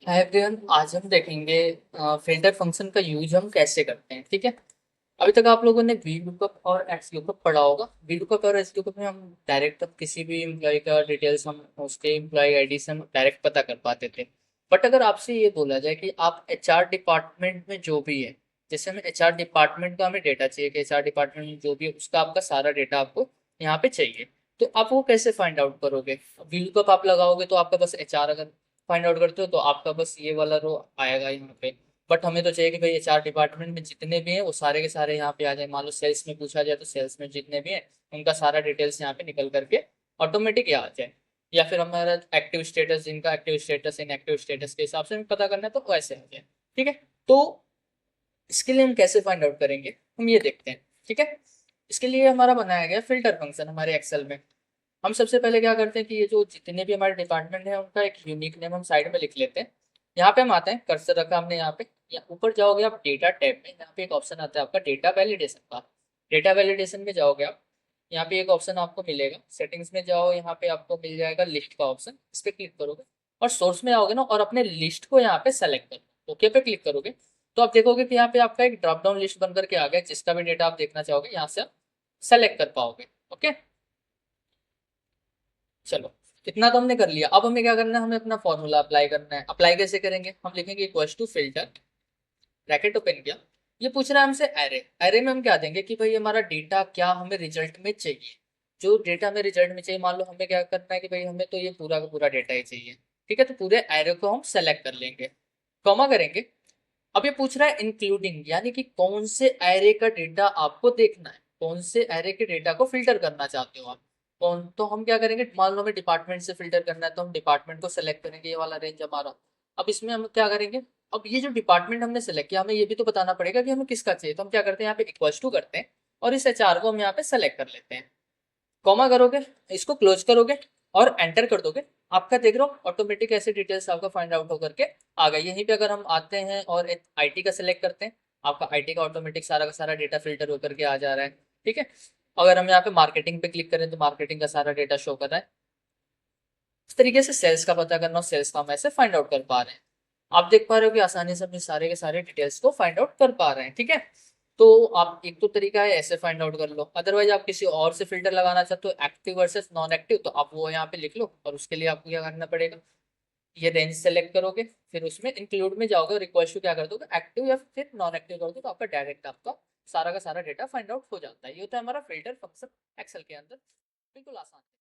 Hi everyone, आज हम देखेंगे फिल्टर फंक्शन का यूज हम कैसे करते हैं। ठीक है। अभी तक आप लोगों ने वी लुकअप और एक्स लुकअप पढ़ा होगा। वी लुकअप और एक्स लुकअप में हम डायरेक्ट अब किसी भी एम्प्लॉय का डिटेल्स हम उसके एम्प्लॉय आईडी से हम डायरेक्ट पता कर पाते थे। बट अगर आपसे ये बोला जाए कि आप एचआर डिपार्टमेंट में जो भी है, जैसे हमें एचआर डिपार्टमेंट का हमें डेटा चाहिए कि एचआर डिपार्टमेंट में जो भी है उसका आपका सारा डेटा आपको यहाँ पे चाहिए, तो आप वो कैसे फाइंड आउट करोगे। वी लुकअप आप लगाओगे तो आपका बस एचआर अगर फाइंड आउट करते हो तो आपका बस ये वाला रो आएगा यहाँ पे। बट हमें तो चाहिए कि भाई एचआर डिपार्टमेंट में जितने भी हैं वो सारे के सारे यहाँ पे आ जाए। मान लो सेल्स में पूछा जाए तो सेल्स में जितने भी हैं उनका सारा डिटेल्स यहाँ पे निकल करके ऑटोमेटिक यहाँ आ जाए। या फिर हमारा एक्टिव स्टेटस, जिनका एक्टिव स्टेटस इनएक्टिव स्टेटस के हिसाब से हमें पता करना है तो वैसे आ जाए। ठीक है। तो इसके लिए हम कैसे फाइंड आउट करेंगे, हम ये देखते हैं। ठीक है। इसके लिए हमारा बनाया गया फिल्टर फंक्शन हमारे एक्सेल में। हम सबसे पहले क्या करते हैं कि ये जो जितने भी हमारे डिपार्टमेंट है उनका एक यूनिक नेम हम साइड में लिख लेते हैं। यहाँ पे हम आते हैं, कर्सर रखा हमने यहाँ पे। ऊपर जाओगे आप डेटा टैब में, यहाँ पे एक ऑप्शन आता है आपका डेटा वैलिडेशन का। डेटा वैलिडेशन में जाओगे आप, यहाँ पे एक ऑप्शन आपको मिलेगा। सेटिंग्स में जाओ, यहाँ पे आपको मिल जाएगा लिस्ट का ऑप्शन, इस पर क्लिक करोगे और सोर्स में आओगे ना और अपने लिस्ट को यहाँ पे सेलेक्ट करो। ओके पे क्लिक करोगे तो आप देखोगे कि यहाँ पे आपका एक ड्रॉप डाउन लिस्ट बनकर के आ गया, जिसका भी डेटा आप देखना चाहोगे यहाँ से आप सेलेक्ट कर पाओगे। ओके। चलो, इतना तो हमने कर लिया। अब हमें क्या करना है, हमें अपना फॉर्मूला अप्लाई करना है। अप्लाई कैसे करेंगे, हम लिखेंगे equal to filter, bracket open किया। ये पूछ रहा है हमसे एरे। एरे में हम क्या देंगे कि भाई हमारा डेटा क्या हमें रिजल्ट में चाहिए। जो डेटा हमें रिजल्ट में चाहिए, मान लो हमें क्या करना है कि भाई हमें तो ये पूरा का पूरा डेटा ही चाहिए। ठीक है, तो पूरे एरे को हम सेलेक्ट कर लेंगे, कॉमा करेंगे। अब ये पूछ रहा है इंक्लूडिंग, यानी कि कौन से एरे का डेटा आपको देखना है, कौन से एरे के डेटा को फिल्टर करना चाहते हो आप। कौन, तो हम क्या करेंगे, मान लो हमें डिपार्टमेंट से फिल्टर करना है तो हम डिपार्टमेंट को सेलेक्ट करेंगे, ये वाला रेंज हमारा। अब इसमें हम क्या करेंगे, अब ये जो डिपार्टमेंट हमने सेलेक्ट किया हमें ये भी तो बताना पड़ेगा कि हमें किसका चाहिए। तो हम क्या करते हैं, यहाँ पे इक्वल्स टू करते हैं और इस एचआर को हम यहाँ पे सेलेक्ट कर लेते हैं। कॉमा करोगे, इसको क्लोज करोगे और एंटर कर दोगे। आपका देख रहे हो ऑटोमेटिक ऐसे डिटेल्स आपका फाइंड आउट होकर के आ गई। यहीं पे अगर हम आते हैं और एक आईटी का सिलेक्ट करते हैं, आपका आईटी का ऑटोमेटिक सारा का सारा डेटा फिल्टर होकर के आ जा रहा है। ठीक है। अगर हम यहाँ पे मार्केटिंग पे क्लिक करें तो मार्केटिंग का सारा डेटा शो कर रहा है। इस तरीके से सेल्स का पता करना और सेल्स का हम ऐसे फाइंड आउट कर पा रहे हैं। आप देख पा रहे हो कि आसानी से अपने सारे के सारे डिटेल्स को फाइंड आउट कर पा रहे हैं। ठीक है। तो आप, एक तो तरीका है ऐसे फाइंड आउट कर लो, अदरवाइज आप किसी और से फिल्टर लगाना चाहते हो एक्टिव वर्सेस नॉन एक्टिव, तो आप वो यहाँ पे लिख लो और उसके लिए आपको क्या करना पड़ेगा, ये रेंज सेलेक्ट करोगे, फिर उसमें इंक्लूड में जाओगे और रिक्वेस्ट को क्या कर दोगे, एक्टिव या फिर नॉन एक्टिव कर दो, तो आपका डायरेक्ट आपका सारा का सारा डेटा फाइंड आउट हो जाता है। ये होता है हमारा फिल्टर फंक्शन एक्सेल के अंदर। बिल्कुल आसान है।